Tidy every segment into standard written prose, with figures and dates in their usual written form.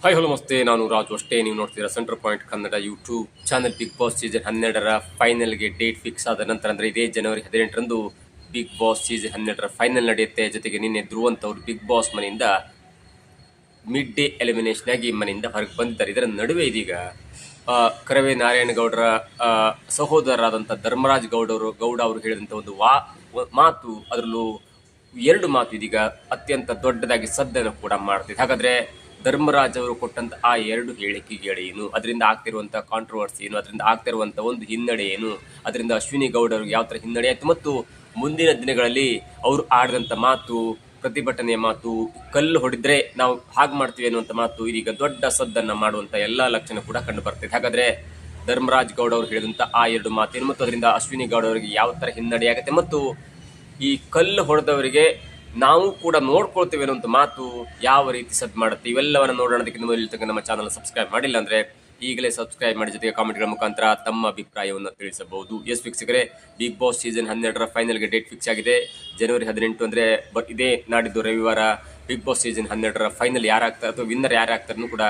Hi hello ನಮಸ್ತೆ, ನಾನು ರಾಜು ಅಷ್ಟೇ. ನೀವು ನೋಡ್ತೀರಾ centre point Kannada YouTube channel. Bigg Boss season 12ರ ಫೈನಲ್ಗೆ ಡೇಟ್ ಫಿಕ್ಸ್ ಆದ ನಂತರ ಅಂದರೆ ಇದೇ ಜನವರಿ 18ರಂದು ಬಿಗ್ ಬಾಸ್ ಸೀಸನ್ 12ರ ಫೈನಲ್ ನಡೆಯುತ್ತೆ. ಜೊತೆಗೆ ನಿನ್ನೆ ಧ್ರುವಂತ್ ಅವರು ಬಿಗ್ ಬಾಸ್ ಮನೆಯಿಂದ ಮಿಡ್ ಡೇ ಎಲಿಮಿನೇಷನ್ ಆಗಿ ಮನೆಯಿಂದ ಹೊರಗೆ ಬಂದಿದ್ದಾರೆ. ಇದರ ನಡುವೆ ಇದೀಗ ಕರವೇ ನಾರಾಯಣಗೌಡರ ಸಹೋದರರಾದಂಥ ಧರ್ಮರಾಜ್ ಗೌಡ ಅವರು ಹೇಳಿದಂಥ ಒಂದು ಮಾತು, ಅದರಲ್ಲೂ ಎರಡು ಮಾತು ಇದೀಗ ಅತ್ಯಂತ ದೊಡ್ಡದಾಗಿ ಸದ್ದನ್ನು ಕೂಡ ಮಾಡ್ತಿದೆ. ಹಾಗಾದ್ರೆ ಧರ್ಮರಾಜ್ ಅವರು ಕೊಟ್ಟಂತ ಆ ಎರಡು ಹೇಳಿಕೆಗಳೇನು, ಅದರಿಂದ ಆಗ್ತಿರುವಂತಹ ಕಾಂಟ್ರವರ್ಸಿ ಏನು, ಅದರಿಂದ ಆಗ್ತಿರುವಂತ ಒಂದು ಹಿನ್ನಡೆ ಏನು, ಅದರಿಂದ ಅಶ್ವಿನಿ ಗೌಡ ಅವ್ರಿಗೆ ಯಾವ ತರ ಹಿನ್ನಡೆ ಆಯ್ತು, ಮತ್ತು ಮುಂದಿನ ದಿನಗಳಲ್ಲಿ ಅವರು ಆಡಿದಂತ ಮಾತು, ಪ್ರತಿಭಟನೆಯ ಮಾತು, ಕಲ್ಲು ಹೊಡೆದ್ರೆ ನಾವು ಹಾಗೆ ಮಾಡ್ತೀವಿ ಅನ್ನುವಂಥ ಮಾತು ಇದೀಗ ದೊಡ್ಡ ಸದ್ದನ್ನ ಮಾಡುವಂತ ಎಲ್ಲಾ ಲಕ್ಷಣ ಕೂಡ ಕಂಡು ಬರ್ತಿದೆ. ಹಾಗಾದ್ರೆ ಧರ್ಮರಾಜ್ ಗೌಡ ಅವರು ಹೇಳಿದಂತ ಆ ಎರಡು ಮಾತೇನು, ಮತ್ತು ಅದರಿಂದ ಅಶ್ವಿನಿ ಗೌಡ ಅವರಿಗೆ ಯಾವ ತರ ಹಿನ್ನಡೆ ಆಗುತ್ತೆ, ಮತ್ತು ಈ ಕಲ್ಲು ಹೊಡೆದವರಿಗೆ ನಾವು ಕೂಡ ನೋಡ್ಕೊಳ್ತೇವೆ ಅನ್ನೋ ಮಾತು ಯಾವ ರೀತಿ ಸದ್ ಮಾಡುತ್ತೆ, ಇವೆಲ್ಲವನ್ನ ನೋಡೋಣದಕ್ಕೆ ಮೊದಲು ನಮ್ಮ ಚಾನಲ್ ಸಬ್ಸ್ಕ್ರೈಬ್ ಮಾಡಿಲ್ಲ ಅಂದ್ರೆ ಈಗಲೇ ಸಬ್ಸ್ಕ್ರೈಬ್ ಮಾಡಿ, ಜೊತೆಗೆ ಕಾಮೆಂಟ್ಗಳ ಮುಖಾಂತರ ತಮ್ಮ ಅಭಿಪ್ರಾಯವನ್ನು ತಿಳಿಸಬಹುದು. ಎಸ್ ವೀಕ್ಷಕರೇ, ಬಿಗ್ ಬಾಸ್ ಸೀಸನ್ 12ರ ಫೈನಲ್ಗೆ ಡೇಟ್ ಫಿಕ್ಸ್ ಆಗಿದೆ. ಜನವರಿ 18 ಅಂದ್ರೆ ಇದೇ ನಾಡಿದ್ದು ರವಿವಾರ ಬಿಗ್ ಬಾಸ್ ಸೀಸನ್ 12ರ ಫೈನಲ್ ಯಾರಾಗ್ತಾರೆ ಅಥವಾ ವಿನ್ನರ್ ಯಾರಾಗ್ತಾರನ್ನು ಕೂಡ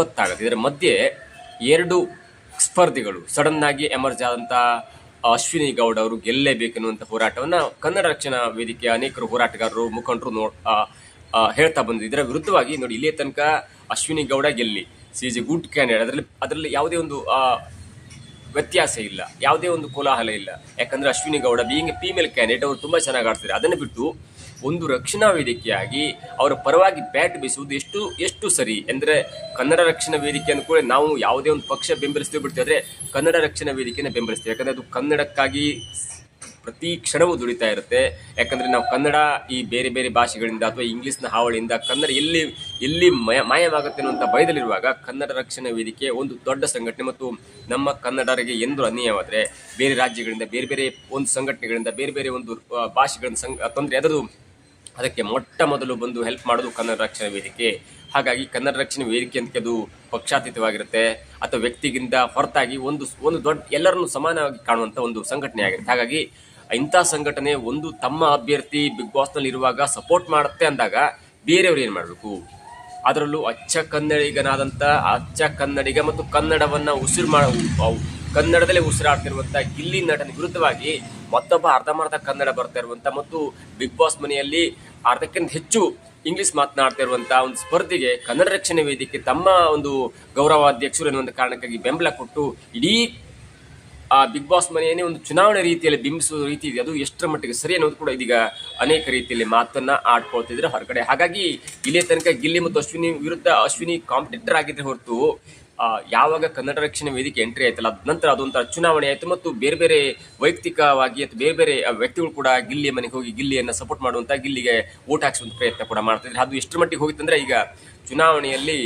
ಗೊತ್ತಾಗುತ್ತೆ. ಇದರ ಮಧ್ಯೆ ಎರಡು ಸ್ಪರ್ಧಿಗಳು ಸಡನ್ ಆಗಿ ಎಮರ್ಜ್ ಆದಂತ ಅಶ್ವಿನಿ ಗೌಡ ಅವರು ಗೆಲ್ಲೇಬೇಕೆನ್ನುವಂತ ಹೋರಾಟವನ್ನ ಕನ್ನಡ ರಕ್ಷಣಾ ವೇದಿಕೆಯ ಅನೇಕರು ಹೋರಾಟಗಾರರು, ಮುಖಂಡರು ಹೇಳ್ತಾ ಬಂದಿದ್ರು. ಇದರ ವಿರುದ್ಧವಾಗಿ ನೋಡಿ, ಇಲ್ಲಿಯ ತನಕ ಅಶ್ವಿನಿ ಗೌಡ ಗೆಲ್ಲಿ ಈಸ್ ಎ ಗುಡ್ ಕ್ಯಾಂಡಿಡೇಟ್, ಅದರಲ್ಲಿ ಯಾವುದೇ ಒಂದು ವ್ಯತ್ಯಾಸ ಇಲ್ಲ, ಯಾವುದೇ ಒಂದು ಕೋಲಾಹಲ ಇಲ್ಲ. ಯಾಕಂದ್ರೆ Ashwini Gowda being female candidate, ಅವರು ತುಂಬಾ ಚೆನ್ನಾಗಿ ಆಡ್ತಾರೆ. ಅದನ್ನು ಬಿಟ್ಟು ಒಂದು ರಕ್ಷಣಾ ವೇದಿಕೆಯಾಗಿ ಅವರ ಪರವಾಗಿ ಬ್ಯಾಟ್ ಬೀಸುವುದು ಎಷ್ಟು ಸರಿ ಅಂದ್ರೆ, ಕನ್ನಡ ರಕ್ಷಣಾ ವೇದಿಕೆ ಅಂದ್ಕೂಡ ನಾವು ಯಾವುದೇ ಒಂದು ಪಕ್ಷ ಬೆಂಬಲಿಸ್ತೀವಿ ಬಿಡ್ತೀವಿ, ಆದರೆ ಕನ್ನಡ ರಕ್ಷಣಾ ವೇದಿಕೆನ ಬೆಂಬಲಿಸ್ತೀವಿ. ಯಾಕಂದ್ರೆ ಅದು ಕನ್ನಡಕ್ಕಾಗಿ ಪ್ರತಿ ಕ್ಷಣವೂ ದುಡಿತಾ ಇರುತ್ತೆ. ಯಾಕಂದ್ರೆ ನಾವು ಕನ್ನಡ ಈ ಬೇರೆ ಬೇರೆ ಭಾಷೆಗಳಿಂದ ಅಥವಾ ಇಂಗ್ಲಿಷ್ನ ಹಾವಳಿಯಿಂದ ಕನ್ನಡ ಎಲ್ಲಿ ಮಾಯವಾಗುತ್ತೆ ಅನ್ನುವಂಥ ಭಯದಲ್ಲಿರುವಾಗ ಕನ್ನಡ ರಕ್ಷಣಾ ವೇದಿಕೆ ಒಂದು ದೊಡ್ಡ ಸಂಘಟನೆ, ಮತ್ತು ನಮ್ಮ ಕನ್ನಡರಿಗೆ ಎಂದು ಅನ್ಯಾಯವಾದರೆ ಬೇರೆ ರಾಜ್ಯಗಳಿಂದ ಬೇರೆ ಬೇರೆ ಒಂದು ಸಂಘಟನೆಗಳಿಂದ ಬೇರೆ ಬೇರೆ ಒಂದು ಭಾಷೆಗಳಿಂದ ತೊಂದರೆ ಅದಕ್ಕೆ ಮೊಟ್ಟ ಮೊದಲು ಬಂದು ಹೆಲ್ಪ್ ಮಾಡೋದು ಕನ್ನಡ ರಕ್ಷಣಾ ವೇದಿಕೆ. ಹಾಗಾಗಿ ಕನ್ನಡ ರಕ್ಷಣಾ ವೇದಿಕೆ ಅಂತ ಅದು ಪಕ್ಷಾತೀತವಾಗಿರುತ್ತೆ ಅಥವಾ ವ್ಯಕ್ತಿಗಿಂತ ಹೊರತಾಗಿ ಒಂದು ದೊಡ್ಡ ಎಲ್ಲರನ್ನು ಸಮಾನವಾಗಿ ಕಾಣುವಂತ ಒಂದು ಸಂಘಟನೆ ಆಗಿರುತ್ತೆ. ಹಾಗಾಗಿ ಇಂಥ ಸಂಘಟನೆ ಒಂದು ತಮ್ಮ ಅಭ್ಯರ್ಥಿ ಬಿಗ್ ಬಾಸ್ ನಲ್ಲಿ ಇರುವಾಗ ಸಪೋರ್ಟ್ ಮಾಡುತ್ತೆ ಅಂದಾಗ ಬೇರೆಯವರು ಏನ್ ಮಾಡಬೇಕು, ಅದರಲ್ಲೂ ಅಚ್ಚ ಕನ್ನಡಿಗ ಮತ್ತು ಕನ್ನಡವನ್ನ ಕನ್ನಡದಲ್ಲೇ ಉಸಿರಾಡ್ತಿರುವಂತ ಗಿಲ್ಲಿ ನಟನ ವಿರುದ್ಧವಾಗಿ ಮತ್ತೊಬ್ಬ ಅರ್ಧಂಬರ್ಧ ಕನ್ನಡ ಬರ್ತಾ ಇರುವಂತ ಮತ್ತು ಬಿಗ್ ಬಾಸ್ ಮನೆಯಲ್ಲಿ ಅರ್ಧಕ್ಕಿಂತ ಹೆಚ್ಚು ಇಂಗ್ಲಿಷ್ ಮಾತನಾಡ್ತಾ ಇರುವಂತಹ ಒಂದು ಸ್ಪರ್ಧೆಗೆ ಕನ್ನಡ ರಕ್ಷಣಾ ವೇದಿಕೆ ತಮ್ಮ ಒಂದು ಗೌರವಾಧ್ಯಕ್ಷರು ಎನ್ನುವಂತ ಕಾರಣಕ್ಕಾಗಿ ಬೆಂಬಲ ಕೊಟ್ಟು ಇಡೀ ಬಿಗ್ ಬಾಸ್ ಮನೆಯನ್ನೇ ಒಂದು ಚುನಾವಣೆ ರೀತಿಯಲ್ಲಿ ಬಿಂಬಿಸುವ ರೀತಿ ಇದೆ. ಅದು ಎಷ್ಟರ ಮಟ್ಟಿಗೆ ಸರಿ ಅನ್ನೋದು ಕೂಡ ಇದೀಗ ಅನೇಕ ರೀತಿಯಲ್ಲಿ ಮಾತನ್ನ ಆಡ್ಕೊಳ್ತಿದ್ರೆ ಹೊರಗಡೆ. ಹಾಗಾಗಿ ಇಲ್ಲಿಯ ತನಕ ಗಿಲ್ಲಿ ಮತ್ತು ಅಶ್ವಿನಿ ಕಾಂಪಿಟೇಟರ್ ಆಗಿದ್ರೆ ಹೊರತು ಯಾವಾಗ ಕನ್ನಡ ರಕ್ಷಣಾ ವೇದಿಕೆ ಎಂಟ್ರಿ ಆಯ್ತಲ್ಲ, ನಂತರ ಅದೊಂಥರ ಚುನಾವಣೆ ಆಯ್ತು, ಮತ್ತು ಬೇರೆ ಬೇರೆ ವೈಯಕ್ತಿಕವಾಗಿ ಅಥವಾ ಬೇರೆ ಬೇರೆ ವ್ಯಕ್ತಿಗಳು ಕೂಡ ಗಿಲ್ಲಿಯ ಮನೆಗೆ ಹೋಗಿ ಗಿಲ್ಲಿಯನ್ನ ಸಪೋರ್ಟ್ ಮಾಡುವಂತ, ಗಿಲ್ಲಿಗೆ ಓಟ್ ಹಾಕಿಸುವಂತ ಪ್ರಯತ್ನ ಕೂಡ ಮಾಡ್ತಿದ್ರೆ. ಅದು ಎಷ್ಟರ ಮಟ್ಟಿಗೆ ಹೋಗಿತ್ತಂದ್ರೆ, ಈಗ ಚುನಾವಣೆಯಲ್ಲಿ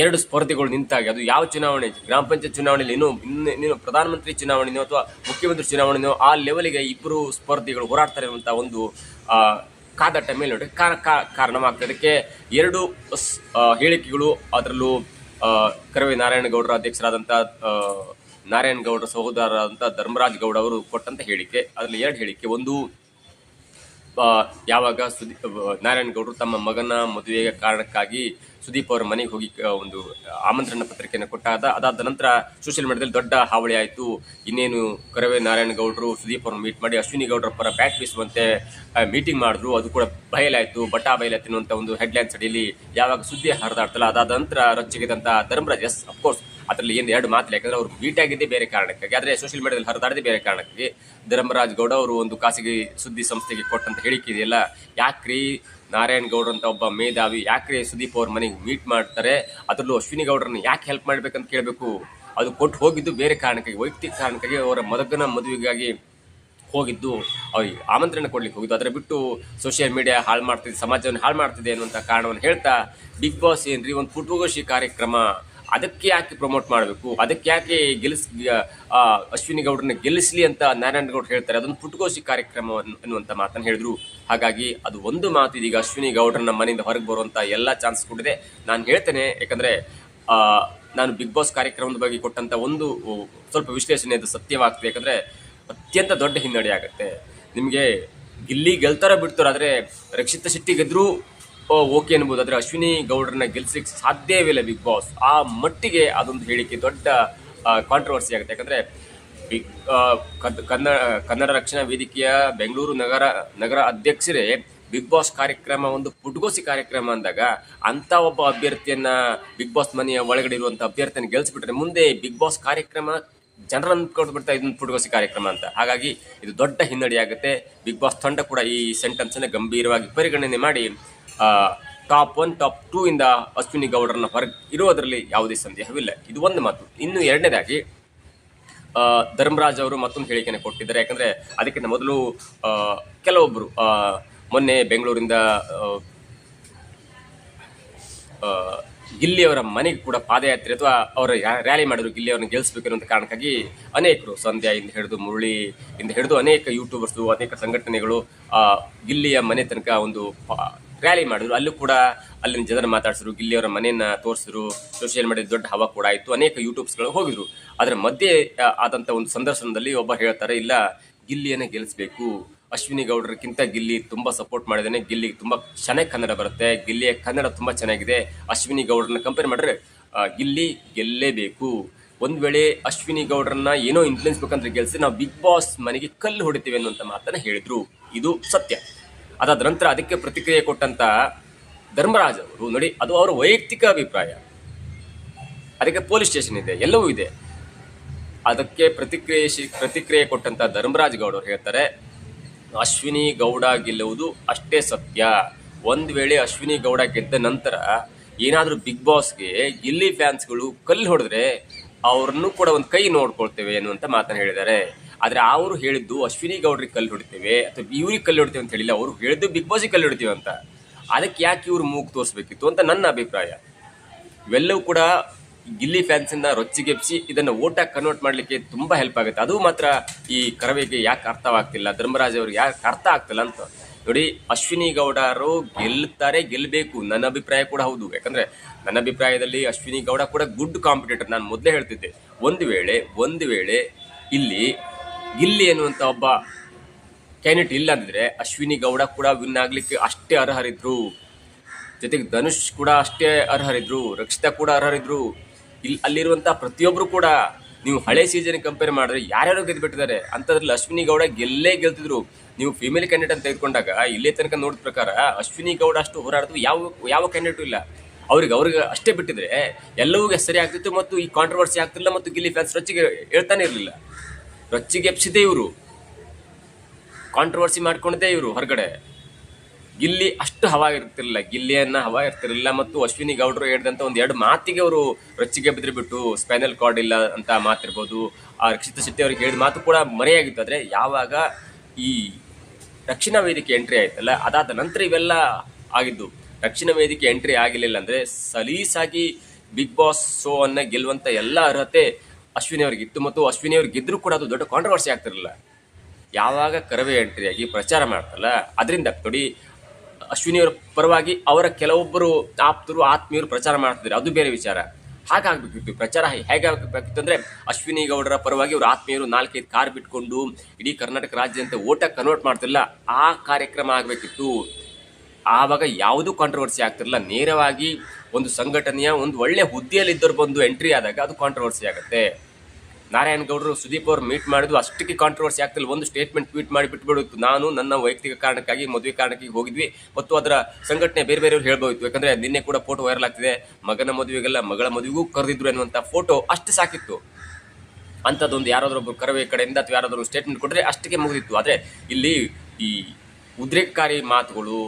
ಎರಡು ಸ್ಪರ್ಧೆಗಳು ನಿಂತಾಗ, ಅದು ಯಾವ ಚುನಾವಣೆ, ಗ್ರಾಮ ಪಂಚಾಯತ್ ಚುನಾವಣೆಯಲ್ಲಿ ಇನ್ನೇನು ಪ್ರಧಾನಮಂತ್ರಿ ಚುನಾವಣೆನೋ ಅಥವಾ ಮುಖ್ಯಮಂತ್ರಿ ಚುನಾವಣೆನೋ, ಆ ಲೆವೆಲ್ಗೆ ಇಬ್ಬರು ಸ್ಪರ್ಧಿಗಳು ಹೋರಾಡ್ತಾರೆ ಇರುವಂತಹ ಒಂದು ಕಾದಾಟ ಮೇಲೆ ನೋಡಿ ಕಾರಣವಾಗ್ತದೆ. ಅದಕ್ಕೆ ಎರಡು ಹೇಳಿಕೆಗಳು, ಅದರಲ್ಲೂ ಕರವೇ ನಾರಾಯಣಗೌಡರ ಅಧ್ಯಕ್ಷರಾದಂಥ ನಾರಾಯಣಗೌಡರ ಸಹೋದರರಾದಂಥ ಧರ್ಮರಾಜ್ ಗೌಡ ಅವರು ಕೊಟ್ಟಂತ ಹೇಳಿಕೆ, ಅದರಲ್ಲಿ ಎರಡು ಹೇಳಿಕೆ. ಒಂದು, ಯಾವಾಗ ನಾರಾಯಣಗೌಡರು ತಮ್ಮ ಮಗನ ಮದುವೆಯ ಕಾರಣಕ್ಕಾಗಿ ಸುದೀಪ್ ಅವರ ಮನೆಗೆ ಹೋಗಿ ಒಂದು ಆಮಂತ್ರಣ ಪತ್ರಿಕೆಯನ್ನು ಅದಾದ ನಂತರ ಸೋಷಿಯಲ್ ಮೀಡಿಯಾದಲ್ಲಿ ದೊಡ್ಡ ಹಾವಳಿ ಆಯಿತು. ಇನ್ನೇನು ಕರವೇ ನಾರಾಯಣಗೌಡರು ಸುದೀಪ್ ಅವ್ರನ್ನ ಮೀಟ್ ಮಾಡಿ ಅಶ್ವಿನಿ ಗೌಡರ ಪರ ಬ್ಯಾಟ್ ಬೀಸುವಂತೆ ಮೀಟಿಂಗ್ ಮಾಡಿದ್ರು. ಅದು ಕೂಡ ಬಯಲಾಯಿತು, ಬಯಲಾಯ್ತು ಅನ್ನುವಂಥ ಒಂದು ಹೆಡ್ಲೈನ್ಸ್ ಅಡಿಯಲ್ಲಿ ಯಾವಾಗ ಸುದ್ದಿ ಹರಿದಾಡ್ತಲ್ಲ, ಅದಾದ ನಂತರ ರೊಚ್ಚಿಗೆದಂತ ಧರ್ಮರಾಜ್, ಎಸ್ ಅಫ್ಕೋರ್ಸ್ ಅದರಲ್ಲಿ ಏನು ಎರಡು ಮಾತಿಲ್ಲ, ಯಾಕಂದ್ರೆ ಅವರು ಮೀಟ್ ಆಗಿದ್ದೇ ಬೇರೆ ಕಾರಣಕ್ಕಾಗಿ, ಆದರೆ ಸೋಷಿಯಲ್ ಮೀಡಿಯಾದಲ್ಲಿ ಹರಿದಾಡದೆ ಬೇರೆ ಕಾರಣಕ್ಕಾಗಿ. ಧರ್ಮರಾಜ್ ಗೌಡ ಅವರು ಒಂದು ಖಾಸಗಿ ಸುದ್ದಿ ಸಂಸ್ಥೆಗೆ ಕೊಟ್ಟಂತ ಹೇಳಿಕೆ ಇದೆಯಲ್ಲ, ಯಾಕ್ರಿ ನಾರಾಯಣಗೌಡ್ರ ಅಂತ ಒಬ್ಬ ಮೇಧಾವಿ ಯಾಕ್ರಿ ಸುದೀಪ್ ಅವ್ರ ಮನೆಗೆ ಮೀಟ್ ಮಾಡ್ತಾರೆ, ಅದರಲ್ಲೂ ಅಶ್ವಿನಿ ಗೌಡ್ರನ್ನ ಯಾಕೆ ಹೆಲ್ಪ್ ಮಾಡ್ಬೇಕಂತ ಕೇಳಬೇಕು. ಅದು ಕೊಟ್ಟು ಹೋಗಿದ್ದು ಬೇರೆ ಕಾರಣಕ್ಕಾಗಿ, ವೈಯಕ್ತಿಕ ಕಾರಣಕ್ಕಾಗಿ, ಅವರ ಮಗನ ಮದುವೆಗಾಗಿ ಹೋಗಿದ್ದು, ಅವ್ರಿಗೆ ಆಮಂತ್ರಣ ಕೊಡ್ಲಿಕ್ಕೆ ಹೋಗಿದ್ದು. ಅದರ ಬಿಟ್ಟು ಸೋಷಿಯಲ್ ಮೀಡಿಯಾ ಹಾಳು ಮಾಡ್ತಿದೆ, ಸಮಾಜವನ್ನು ಹಾಳು ಮಾಡ್ತಿದೆ ಅನ್ನುವಂಥ ಕಾರಣವನ್ನು ಹೇಳ್ತಾ, ಬಿಗ್ ಬಾಸ್ ಏನ್ರಿ ಒಂದು ಪುಟುಗೋಶಿ ಕಾರ್ಯಕ್ರಮ, ಅದಕ್ಕೆ ಯಾಕೆ ಪ್ರಮೋಟ್ ಮಾಡಬೇಕು, ಅದಕ್ಕೆ ಯಾಕೆ ಅಶ್ವಿನಿ ಗೌಡ್ರನ್ನ ಗೆಲ್ಲಿಸ್ಲಿ ಅಂತ ನಾರಾಯಣಗೌಡ ಹೇಳ್ತಾರೆ, ಅದೊಂದು ಪುಟುಗೋಶಿ ಕಾರ್ಯಕ್ರಮ ಅನ್ನುವಂಥ ಮಾತನ್ನು ಹೇಳಿದ್ರು. ಹಾಗಾಗಿ ಅದು ಒಂದು ಮಾತು ಇದೀಗ ಅಶ್ವಿನಿ ಗೌಡ್ರನ್ನ ಮನೆಯಿಂದ ಹೊರಗೆ ಬರುವಂತ ಎಲ್ಲ ಚಾನ್ಸ್ ಕೊಟ್ಟಿದೆ. ನಾನು ಹೇಳ್ತೇನೆ, ಯಾಕಂದ್ರೆ ನಾನು ಬಿಗ್ ಬಾಸ್ ಕಾರ್ಯಕ್ರಮದ ಬಗ್ಗೆ ಕೊಟ್ಟಂತ ಒಂದು ಸ್ವಲ್ಪ ವಿಶ್ಲೇಷಣೆ ಅದು ಸತ್ಯವಾಗ್ತದೆ. ಯಾಕಂದ್ರೆ ಅತ್ಯಂತ ದೊಡ್ಡ ಹಿನ್ನಡೆ ಆಗುತ್ತೆ ನಿಮಗೆ. ಗಿಲ್ಲಿ ಗೆಲ್ತಾರ ಬಿಡ್ತಾರ, ಆದ್ರೆ ರಕ್ಷಿತಾ ಶೆಟ್ಟಿ ಗೆದ್ರು ಓಕೆ ಅನ್ಬೋದು. ಆದರೆ ಅಶ್ವಿನಿ ಗೌಡ್ರನ್ನ ಗೆಲ್ಸಲಿಕ್ಕೆ ಸಾಧ್ಯವಿಲ್ಲ ಬಿಗ್ ಬಾಸ್. ಆ ಮಟ್ಟಿಗೆ ಅದೊಂದು ಹೇಳಿಕೆ ದೊಡ್ಡ ಕಾಂಟ್ರವರ್ಸಿ ಆಗುತ್ತೆ. ಯಾಕಂದರೆ ಬಿಗ್ ಕನ್ನಡ ರಕ್ಷಣಾ ವೇದಿಕೆಯ ಬೆಂಗಳೂರು ನಗರ ಅಧ್ಯಕ್ಷರೇ ಬಿಗ್ ಬಾಸ್ ಕಾರ್ಯಕ್ರಮ ಒಂದು ಪುಟ್ಗೋಸಿ ಕಾರ್ಯಕ್ರಮ ಅಂದಾಗ ಅಂಥ ಒಬ್ಬ ಅಭ್ಯರ್ಥಿಯನ್ನ ಬಿಗ್ ಬಾಸ್ ಮನೆಯ ಒಳಗಡೆ ಇರುವಂಥ ಅಭ್ಯರ್ಥಿಯನ್ನು ಗೆಲ್ಲಿಸ್ಬಿಟ್ರೆ ಮುಂದೆ ಬಿಗ್ ಬಾಸ್ ಕಾರ್ಯಕ್ರಮ ಜನರನ್ನು ಅಂದ್ಕೊಂಡು ಬಿಡ್ತಾ ಇದೊಂದು ಪುಟ್ಗೋಸಿ ಕಾರ್ಯಕ್ರಮ ಅಂತ. ಹಾಗಾಗಿ ಇದು ದೊಡ್ಡ ಹಿನ್ನಡೆಯಾಗುತ್ತೆ. ಬಿಗ್ ಬಾಸ್ ತಂಡ ಕೂಡ ಈ ಸೆಂಟೆನ್ಸನ್ನು ಗಂಭೀರವಾಗಿ ಪರಿಗಣನೆ ಮಾಡಿ ಟಾಪ್ 1 ಟಾಪ್ 2 ಇಂದ ಅಶ್ವಿನಿ ಗೌಡರನ್ನ ಹೊರಗೆ ಇರೋದರಲ್ಲಿ ಯಾವುದೇ ಸಂದೇಹವಿಲ್ಲ. ಇದು ಒಂದು ಮಾತು. ಇನ್ನು ಎರಡನೇದಾಗಿ ಧರ್ಮರಾಜ್ ಅವರು ಮತ್ತೊಂದು ಹೇಳಿಕೆಯನ್ನು ಕೊಟ್ಟಿದ್ದಾರೆ. ಯಾಕಂದರೆ ಅದಕ್ಕಿಂತ ಮೊದಲು ಕೆಲವೊಬ್ಬರು ಮೊನ್ನೆ ಬೆಂಗಳೂರಿಂದ ಗಿಲ್ಲಿಯವರ ಮನೆಗೆ ಕೂಡ ಪಾದಯಾತ್ರೆ ಅಥವಾ ಅವರ ರ್ಯಾಲಿ ಮಾಡಿದ್ರು ಗಿಲ್ಲಿಯವರನ್ನು ಗೆಲ್ಲಿಸಬೇಕು ಅನ್ನೋ ಕಾರಣಕ್ಕಾಗಿ ಅನೇಕರು, ಸಂಧ್ಯಾ ಇಂದ ಹಿಡಿದು ಮುರಳಿ ಇಂದ ಹಿಡಿದು ಅನೇಕ ಯೂಟ್ಯೂಬರ್ಸು, ಅನೇಕ ಸಂಘಟನೆಗಳು ಗಿಲ್ಲಿಯ ಮನೆ ತನಕ ಒಂದು ರ್ಯಾಲಿ ಮಾಡಿದ್ರು. ಅಲ್ಲೂ ಕೂಡ ಅಲ್ಲಿನ ಜನರ ಮಾತಾಡಿಸಿದ್ರು, ಗಿಲ್ಲಿಯವರ ಮನೆಯನ್ನ ತೋರಿಸಿದ್ರು, ಸೋಷಿಯಲ್ ಮೀಡಿಯಾದ ದೊಡ್ಡ ಹವಾ ಕೂಡ ಆಯಿತು. ಅನೇಕ ಯೂಟ್ಯೂಬ್ಸ್ಗಳು ಹೋಗಿದ್ರು. ಅದರ ಮಧ್ಯೆ ಆದಂಥ ಒಂದು ಸಂದರ್ಶನದಲ್ಲಿ ಒಬ್ಬ ಹೇಳ್ತಾರೆ, ಇಲ್ಲ ಗಿಲ್ಲಿಯನ್ನೇ ಗೆಲ್ಲಿಸಬೇಕು, ಅಶ್ವಿನಿ ಗೌಡರಕ್ಕಿಂತ ಗಿಲ್ಲಿ ತುಂಬ ಸಪೋರ್ಟ್ ಮಾಡಿದ್ದಾನೆ, ಗಿಲ್ಲಿಗೆ ತುಂಬ ಚೆನ್ನಾಗಿ ಕನ್ನಡ ಬರುತ್ತೆ, ಗಿಲ್ಲಿಯ ಕನ್ನಡ ತುಂಬ ಚೆನ್ನಾಗಿದೆ, ಅಶ್ವಿನಿ ಗೌಡರನ್ನ ಕಂಪೇರ್ ಮಾಡಿದ್ರೆ ಗಿಲ್ಲಿ ಗೆಲ್ಲೇಬೇಕು. ಒಂದು ವೇಳೆ ಅಶ್ವಿನಿ ಗೌಡರನ್ನ ಏನೋ ಇನ್ಫ್ಲೂಯೆನ್ಸ್ ಬೇಕಂದ್ರೆ ಗೆಲ್ಸಿ ನಾವು ಬಿಗ್ ಬಾಸ್ ಮನೆಗೆ ಕಲ್ಲು ಹೊಡಿತೀವಿ ಅನ್ನುವಂಥ ಮಾತನ್ನು ಹೇಳಿದ್ರು. ಇದು ಸತ್ಯ. ಅದಾದ ನಂತರ ಅದಕ್ಕೆ ಪ್ರತಿಕ್ರಿಯೆ ಕೊಟ್ಟಂತ ಧರ್ಮರಾಜ್ ಅವರು, ನೋಡಿ ಅದು ಅವರ ವೈಯಕ್ತಿಕ ಅಭಿಪ್ರಾಯ, ಅದಕ್ಕೆ ಪೊಲೀಸ್ ಸ್ಟೇಷನ್ ಇದೆ, ಎಲ್ಲವೂ ಇದೆ. ಅದಕ್ಕೆ ಪ್ರತಿಕ್ರಿಯೆ ಕೊಟ್ಟಂತ ಧರ್ಮರಾಜ್ ಗೌಡ ಅವರು ಹೇಳ್ತಾರೆ, ಅಶ್ವಿನಿ ಗೌಡ ಗೆಲ್ಲುವುದು ಅಷ್ಟೇ ಸತ್ಯ. ಒಂದು ವೇಳೆ ಅಶ್ವಿನಿ ಗೌಡ ಗೆದ್ದ ನಂತರ ಏನಾದರೂ ಬಿಗ್ ಬಾಸ್ಗೆ ಗಿಲ್ಲಿ ಫ್ಯಾನ್ಸ್ಗಳು ಕಲ್ಲು ಹೊಡೆದ್ರೆ ಅವ್ರನ್ನೂ ಕೂಡ ಒಂದು ಕೈ ನೋಡ್ಕೊಳ್ತೇವೆ ಅನ್ನುವಂಥ ಮಾತನ್ನು ಹೇಳಿದ್ದಾರೆ. ಆದರೆ ಅವರು ಹೇಳಿದ್ದು ಅಶ್ವಿನಿ ಗೌಡ್ರಿಗೆ ಕಲ್ಲು ಹೊಡಿತೇವೆ ಅಥವಾ ಇವ್ರಿಗೆ ಕಲ್ಲು ಹೊಡಿತೇವೆ ಅಂತ ಹೇಳಿಲ್ಲ, ಅವರು ಹೇಳಿದ್ದು ಬಿಗ್ ಬಾಸಿಗೆ ಕಲ್ಲು ಹೊಡಿತೀವಿ ಅಂತ. ಅದಕ್ಕೆ ಯಾಕೆ ಇವರು ಮೂಗು ತೋರಿಸ್ಬೇಕಿತ್ತು ಅಂತ ನನ್ನ ಅಭಿಪ್ರಾಯ. ಇವೆಲ್ಲವೂ ಕೂಡ ಗಿಲ್ಲಿ ಫ್ಯಾನ್ಸಿಂದ ರೊಚ್ಚಿಗೆಪ್ಸಿ ಇದನ್ನು ಓಟಾಗಿ ಕನ್ವರ್ಟ್ ಮಾಡಲಿಕ್ಕೆ ತುಂಬ ಹೆಲ್ಪ್ ಆಗುತ್ತೆ. ಅದು ಮಾತ್ರ ಈ ಕರವೆಗೆ ಯಾಕೆ ಅರ್ಥವಾಗ್ತಿಲ್ಲ, ಧರ್ಮರಾಜ್ ಅವ್ರಿಗೆ ಯಾಕೆ ಅರ್ಥ ಆಗ್ತಿಲ್ಲ ಅಂತ. ನೋಡಿ, ಅಶ್ವಿನಿ ಗೌಡರು ಗೆಲ್ಲಬೇಕು, ನನ್ನ ಅಭಿಪ್ರಾಯ ಕೂಡ ಹೌದು. ಯಾಕಂದರೆ ನನ್ನ ಅಭಿಪ್ರಾಯದಲ್ಲಿ ಅಶ್ವಿನಿ ಗೌಡ ಕೂಡ ಗುಡ್ ಕಾಂಪಿಟೇಟರ್. ನಾನು ಮೊದಲೇ ಹೇಳ್ತಿದ್ದೆ, ಒಂದು ವೇಳೆ ಇಲ್ಲಿ ಗಿಲ್ಲಿ ಎನ್ನುವಂಥ ಒಬ್ಬ ಕ್ಯಾಂಡಿಡೇಟ್ ಇಲ್ಲ ಅಂದಿದ್ರೆ ಅಶ್ವಿನಿ ಗೌಡ ಕೂಡ ವಿನ್ ಆಗಲಿಕ್ಕೆ ಅಷ್ಟೇ ಅರ್ಹರಿದ್ರು. ಜೊತೆಗೆ ಧನುಷ್ ಕೂಡ ಅಷ್ಟೇ ಅರ್ಹರಿದ್ರು, ರಕ್ಷಿತಾ ಕೂಡ ಅರ್ಹರಿದ್ರು. ಅಲ್ಲಿರುವಂಥ ಪ್ರತಿಯೊಬ್ಬರು ಕೂಡ ನೀವು ಹಳೆ ಸೀಸನ್ ಕಂಪೇರ್ ಮಾಡಿದ್ರೆ ಯಾರ್ಯಾರು ಗೆದ್ದುಬಿಟ್ಟಿದ್ದಾರೆ. ಅಂಥದ್ರಲ್ಲಿ ಅಶ್ವಿನಿ ಗೌಡ ಗೆಲ್ತಿದ್ರು. ನೀವು ಫಿಮೇಲ್ ಕ್ಯಾಂಡಿಡೇಟ್ ಅಂತ ತೆಗೆದುಕೊಂಡಾಗ ಇಲ್ಲೇ ತನಕ ನೋಡಿದ ಪ್ರಕಾರ ಅಶ್ವಿನಿ ಗೌಡ ಅಷ್ಟು ಹೋರಾಡಿದ್ರು ಯಾವ ಕ್ಯಾಂಡಿಡೇಟು ಇಲ್ಲ. ಅವ್ರಿಗೆ ಅಷ್ಟೇ ಬಿಟ್ಟಿದ್ರೆ ಎಲ್ಲವೂ ಸರಿ ಆಗ್ತಿತ್ತು ಮತ್ತು ಈ ಕಾಂಟ್ರವರ್ಸಿ ಆಗ್ತಿಲ್ಲ ಮತ್ತು ಗಿಲ್ಲಿ ಫ್ಯಾನ್ಸ್ ರೊಚ್ಚಿಗೆ ಹೇಳ್ತಾನೆ ಇರಲಿಲ್ಲ. ರೊಚ್ಚಿಗೆ ಎಪ್ಸಿದೆ ಇವರು, ಕಾಂಟ್ರವರ್ಸಿ ಮಾಡ್ಕೊಂಡಿದ್ದೆ ಇವರು ಹೊರಗಡೆ. ಗಿಲ್ಲಿ ಅಷ್ಟು ಹವಾ ಇರ್ತಿರಲಿಲ್ಲ ಮತ್ತು ಅಶ್ವಿನಿ ಗೌಡರು ಹೇಳಿದಂಥ ಎರಡು ಮಾತಿಗೆ ಅವರು ರೊಚ್ಚಿಗೆ ಬಿದ್ರೆ ಬಿಟ್ಟು ಸ್ಪೈನಲ್ ಕಾರ್ಡ್ ಇಲ್ಲ ಅಂತ ಮಾತಿರ್ಬೋದು, ಆ ರಕ್ಷಿತಾ ಶೆಟ್ಟಿ ಅವ್ರಿಗೆ ಹೇಳಿದ ಮಾತು ಕೂಡ ಮರೆಯಾಗಿತ್ತು. ಆದರೆ ಯಾವಾಗ ಈ ರಕ್ಷಣಾ ವೇದಿಕೆ ಎಂಟ್ರಿ ಆಯ್ತಲ್ಲ, ಅದಾದ ನಂತರ ಇವೆಲ್ಲ ಆಗಿದ್ದು. ರಕ್ಷಣಾ ವೇದಿಕೆ ಎಂಟ್ರಿ ಆಗಿರಲಿಲ್ಲ ಅಂದರೆ ಸಲೀಸಾಗಿ ಬಿಗ್ ಬಾಸ್ ಶೋ ಅನ್ನ ಗೆಲ್ಲುವಂಥ ಎಲ್ಲ ಅರ್ಹತೆ ಅಶ್ವಿನಿ ಅವ್ರಿಗಿತ್ತು ಮತ್ತು ಅಶ್ವಿನಿ ಅವ್ರಿಗೆ ಗೆದ್ದರೂ ಕೂಡ ಅದು ದೊಡ್ಡ ಕಾಂಟ್ರವರ್ಸಿ ಆಗ್ತಿರಲಿಲ್ಲ. ಯಾವಾಗ ಕರವೇ ಎಂಟ್ರಿಯಾಗಿ ಪ್ರಚಾರ ಮಾಡ್ತಲ್ಲ, ಅದರಿಂದ ನೋಡಿ ಅಶ್ವಿನಿ ಅವರ ಪರವಾಗಿ ಅವರ ಕೆಲವೊಬ್ಬರು ಆಪ್ತರು ಆತ್ಮೀಯರು ಪ್ರಚಾರ ಮಾಡ್ತಿದ್ದಾರೆ, ಅದು ಬೇರೆ ವಿಚಾರ. ಹಾಗಾಗಬೇಕಿತ್ತು ಪ್ರಚಾರ. ಹೇಗಾಗಬೇಕಿತ್ತು ಅಂದರೆ ಅಶ್ವಿನಿ ಗೌಡರ ಪರವಾಗಿ ಅವರು ಆತ್ಮೀಯರು 4-5 ಕಾರ್ ಬಿಟ್ಕೊಂಡು ಇಡೀ ಕರ್ನಾಟಕ ರಾಜ್ಯದಂತೆ ಓಟಾಗಿ ಕನ್ವರ್ಟ್ ಮಾಡ್ತಿಲ್ಲ, ಆ ಕಾರ್ಯಕ್ರಮ ಆಗಬೇಕಿತ್ತು. ಆವಾಗ ಯಾವುದೂ ಕಾಂಟ್ರವರ್ಸಿ ಆಗ್ತಿರಲಿಲ್ಲ. ನೇರವಾಗಿ ಒಂದು ಸಂಘಟನೆಯ ಒಂದು ಒಳ್ಳೆ ಹುದ್ದೆಯಲ್ಲಿದ್ದರು ಬಂದು ಎಂಟ್ರಿ ಆದಾಗ ಅದು ಕಾಂಟ್ರವರ್ಸಿ ಆಗುತ್ತೆ. ನಾರಾಯಣ ಗೌಡರು ಸುದೀಪ್ ಅವರು ಮೀಟ್ ಮಾಡಿದ್ರು, ಅಷ್ಟಕ್ಕೆ ಕಾಂಟ್ರವರ್ಸಿ ಆಗ್ತಿಲ್ಲ. ಒಂದು ಸ್ಟೇಟ್ಮೆಂಟ್ ಟ್ವೀಟ್ ಮಾಡಿ ಬಿಟ್ಬಿಡುತ್ತು, ನಾನು ನನ್ನ ವೈಯಕ್ತಿಕ ಕಾರಣಕ್ಕಾಗಿ ಮದುವೆ ಕಾರಣಕ್ಕಾಗಿ ಹೋಗಿದ್ವಿ ಮತ್ತು ಅದರ ಸಂಘಟನೆ ಬೇರೆಯವ್ರು ಹೇಳ್ಬೋದಿತ್ತು. ಯಾಕಂದರೆ ನಿನ್ನೆ ಕೂಡ ಫೋಟೋ ವೈರಲ್ ಆಗ್ತಿದೆ, ಮಗನ ಮದುವೆಗೆಲ್ಲ ಮಗಳ ಮದುವೆಗೂ ಕರೆದಿದ್ರು ಅನ್ನುವಂಥ ಫೋಟೋ ಅಷ್ಟು ಸಾಕಿತ್ತು. ಅಂಥದ್ದೊಂದು ಯಾರಾದ್ರೊಬ್ಬರು ಕರವೇ ಕಡೆಯಿಂದ ಅಥವಾ ಯಾರಾದರೂ ಸ್ಟೇಟ್ಮೆಂಟ್ ಕೊಟ್ಟರೆ ಅಷ್ಟಕ್ಕೆ ಮುಗಿದಿತ್ತು. ಆದರೆ ಇಲ್ಲಿ ಈ ಉದ್ರೇಕಕಾರಿ ಮಾತುಗಳು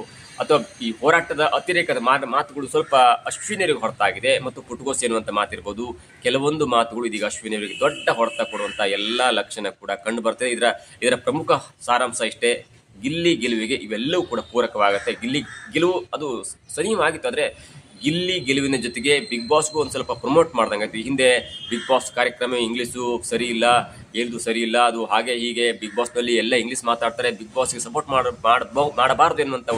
ಅಥವಾ ಈ ಹೋರಾಟದ ಅತಿರೇಕದ ಮಾತುಗಳು ಸ್ವಲ್ಪ ಅಶ್ವಿನಿಯವರಿಗೆ ಹೊರತಾಗಿದೆ ಮತ್ತು ಪುಟ್ಗೋಸಿ ಎನ್ನುವಂಥ ಮಾತಿರ್ಬೋದು. ಕೆಲವೊಂದು ಮಾತುಗಳು ಇದೀಗ ಅಶ್ವಿನಿಯವರಿಗೆ ದೊಡ್ಡ ಹೊಡೆತ ಕೊಡುವಂಥ ಎಲ್ಲ ಲಕ್ಷಣ ಕೂಡ ಕಂಡು ಬರ್ತದೆ. ಇದರ ಪ್ರಮುಖ ಸಾರಾಂಶ ಇಷ್ಟೇ, ಗಿಲ್ಲಿ ಗೆಲುವಿಗೆ ಇವೆಲ್ಲವೂ ಕೂಡ ಪೂರಕವಾಗುತ್ತೆ. ಗಿಲ್ಲಿ ಗೆಲುವು ಅದು ಸನಿವಾಗಿತ್ತು, ಆದರೆ ಗಿಲ್ಲಿ ಗೆಲುವಿನ ಜೊತೆಗೆ ಬಿಗ್ ಬಾಸ್ಗೂ ಒಂದು ಸ್ವಲ್ಪ ಪ್ರಮೋಟ್ ಮಾಡ್ದಂಗೆ ಆಯ್ತು. ಹಿಂದೆ ಬಿಗ್ ಬಾಸ್ ಕಾರ್ಯಕ್ರಮ ಇಂಗ್ಲೀಷು ಸರಿ ಇಲ್ಲ, ಹೇಳ್ದು ಸರಿ ಇಲ್ಲ, ಅದು ಹಾಗೆ ಹೀಗೆ ಬಿಗ್ ಬಾಸ್ನಲ್ಲಿ ಎಲ್ಲ ಇಂಗ್ಲೀಷ್ ಮಾತಾಡ್ತಾರೆ, ಬಿಗ್ ಬಾಸ್ಗೆ ಸಪೋರ್ಟ್ ಮಾಡಬಾರ್ದು ಎನ್ನುವಂಥ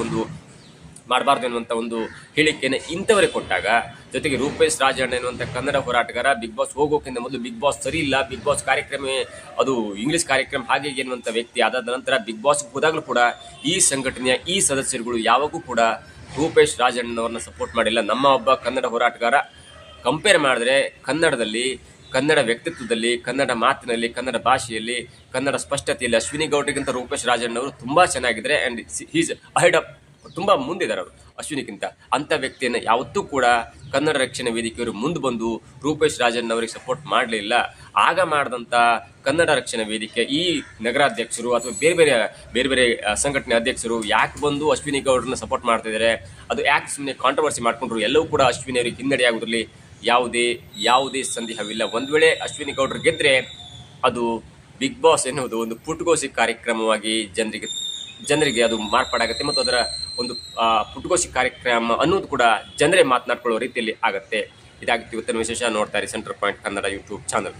ಒಂದು ಹೇಳಿಕೆಯನ್ನು ಇಂಥವರಿಗೆ ಕೊಟ್ಟಾಗ, ಜೊತೆಗೆ ರೂಪೇಶ್ ರಾಜಣ್ಣ ಎನ್ನುವಂಥ ಕನ್ನಡ ಹೋರಾಟಗಾರ ಬಿಗ್ ಬಾಸ್ ಹೋಗೋಕ್ಕಿಂತ ಮೊದಲು ಬಿಗ್ ಬಾಸ್ ಸರಿ ಇಲ್ಲ, ಬಿಗ್ ಬಾಸ್ ಕಾರ್ಯಕ್ರಮ ಅದು ಇಂಗ್ಲೀಷ್ ಕಾರ್ಯಕ್ರಮ ಹಾಗೆ ಎನ್ನುವಂಥ ವ್ಯಕ್ತಿ. ಅದಾದ ನಂತರ ಬಿಗ್ ಬಾಸ್ಗೆ ಹೋದಾಗಲೂ ಕೂಡ ಈ ಸಂಘಟನೆಯ ಈ ಸದಸ್ಯರುಗಳು ಯಾವಾಗೂ ಕೂಡ ರೂಪೇಶ್ ರಾಜಣ್ಣವ್ರನ್ನ ಸಪೋರ್ಟ್ ಮಾಡಿಲ್ಲ. ನಮ್ಮ ಒಬ್ಬ ಕನ್ನಡ ಹೋರಾಟಗಾರ ಕಂಪೇರ್ ಮಾಡಿದ್ರೆ ಕನ್ನಡ ವ್ಯಕ್ತಿತ್ವದಲ್ಲಿ, ಕನ್ನಡ ಮಾತಿನಲ್ಲಿ, ಕನ್ನಡ ಭಾಷೆಯಲ್ಲಿ, ಕನ್ನಡ ಸ್ಪಷ್ಟತೆಯಲ್ಲಿ ಅಶ್ವಿನಿ ಗೌಡ್ರಿಗಿಂತ ರೂಪೇಶ್ ರಾಜಣ್ಣವರು ತುಂಬಾ ಚೆನ್ನಾಗಿದ್ದಾರೆ. ಅಂಡ್ ಹೀಸ್ ಅಹೆಡ್ ಆಫ್, ತುಂಬಾ ಮುಂದಿದ್ದಾರೆ ಅವರು ಅಶ್ವಿನಿಗಿಂತ. ಅಂತ ವ್ಯಕ್ತಿಯನ್ನು ಯಾವತ್ತೂ ಕೂಡ ಕನ್ನಡ ರಕ್ಷಣಾ ವೇದಿಕೆಯವರು ಮುಂದೆ ಬಂದು ರೂಪೇಶ್ ರಾಜಣ್ಣವರಿಗೆ ಸಪೋರ್ಟ್ ಮಾಡಲಿಲ್ಲ. ಆಗ ಮಾಡಿದಂಥ ಕನ್ನಡ ರಕ್ಷಣಾ ವೇದಿಕೆ ಈ ನಗರಾಧ್ಯಕ್ಷರು ಅಥವಾ ಬೇರೆ ಬೇರೆ ಸಂಘಟನೆ ಅಧ್ಯಕ್ಷರು ಯಾಕೆ ಬಂದು ಅಶ್ವಿನಿ ಗೌಡ್ರನ್ನ ಸಪೋರ್ಟ್ ಮಾಡ್ತಿದ್ದಾರೆ, ಅದು ಯಾಕೆ ಸುಮ್ಮನೆ ಕಾಂಟ್ರವರ್ಸಿ ಮಾಡ್ಕೊಂಡ್ರು, ಎಲ್ಲವೂ ಕೂಡ ಅಶ್ವಿನಿ ಅವರಿಗೆ ಹಿನ್ನಡೆ ಆಗೋದ್ರಲ್ಲಿ ಯಾವುದೇ ಸಂದೇಹವಿಲ್ಲ. ಒಂದು ವೇಳೆ ಅಶ್ವಿನಿ ಗೌಡ್ರು ಗೆದ್ರೆ ಅದು ಬಿಗ್ ಬಾಸ್ ಎನ್ನುವುದು ಒಂದು ಪುಟಗೋಸಿ ಕಾರ್ಯಕ್ರಮವಾಗಿ ಜನರಿಗೆ ಅದು ಮಾರ್ಪಾಡಾಗುತ್ತೆ ಮತ್ತು ಅದರ ಒಂದು ಪುಟಗೋಸಿ ಕಾರ್ಯಕ್ರಮ ಅನ್ನೋದು ಕೂಡ ಜನರೇ ಮಾತನಾಡ್ಕೊಳ್ಳೋ ರೀತಿಯಲ್ಲಿ ಆಗುತ್ತೆ. ಇದಾಗಿತ್ತು ಇವತ್ತಿನ ವಿಶೇಷ. ನೋಡ್ತಾ ಇರಿ centre point Kannada YouTube channel.